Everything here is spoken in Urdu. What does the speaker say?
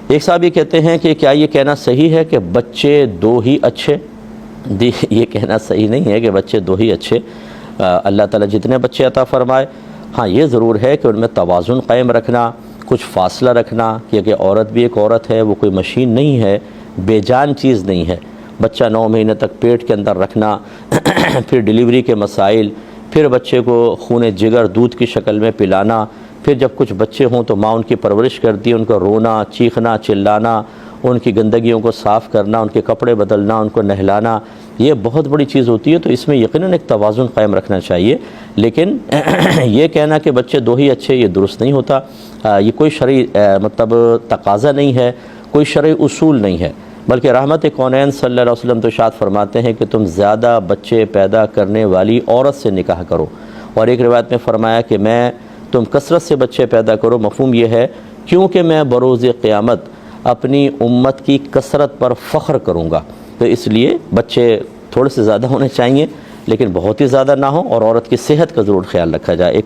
ایک صاحب یہ کہتے ہیں کہ کیا یہ کہنا صحیح ہے کہ بچے دو ہی اچھے؟ یہ کہنا صحیح نہیں ہے کہ بچے دو ہی اچھے، اللہ تعالیٰ جتنے بچے عطا فرمائے، ہاں یہ ضرور ہے کہ ان میں توازن قائم رکھنا، کچھ فاصلہ رکھنا، کیونکہ عورت بھی ایک عورت ہے، وہ کوئی مشین نہیں ہے، بے جان چیز نہیں ہے۔ بچہ 9 مہینے تک پیٹ کے اندر رکھنا، پھر ڈیلیوری کے مسائل، پھر بچے کو خون جگر دودھ کی شکل میں پلانا، پھر جب کچھ بچے ہوں تو ماں ان کی پرورش کرتی ہے، ان کو رونا، چیخنا، چلانا، ان کی گندگیوں کو صاف کرنا، ان کے کپڑے بدلنا، ان کو نہلانا، یہ بہت بڑی چیز ہوتی ہے۔ تو اس میں یقیناً ایک توازن قائم رکھنا چاہیے، لیکن یہ کہنا کہ بچے دو ہی اچھے، یہ درست نہیں ہوتا۔ یہ کوئی شرعی مطلب تقاضا نہیں ہے، کوئی شرعی اصول نہیں ہے، بلکہ رحمت کونین صلی اللہ علیہ وسلم تو ارشاد فرماتے ہیں کہ تم زیادہ بچے پیدا کرنے والی عورت سے نکاح کرو، اور ایک روایت میں فرمایا کہ تم کثرت سے بچے پیدا کرو، مفہوم یہ ہے کیونکہ میں بروز قیامت اپنی امت کی کثرت پر فخر کروں گا۔ تو اس لیے بچے تھوڑے سے زیادہ ہونے چاہیے، لیکن بہت ہی زیادہ نہ ہوں، اور عورت کی صحت کا ضرور خیال رکھا جائے۔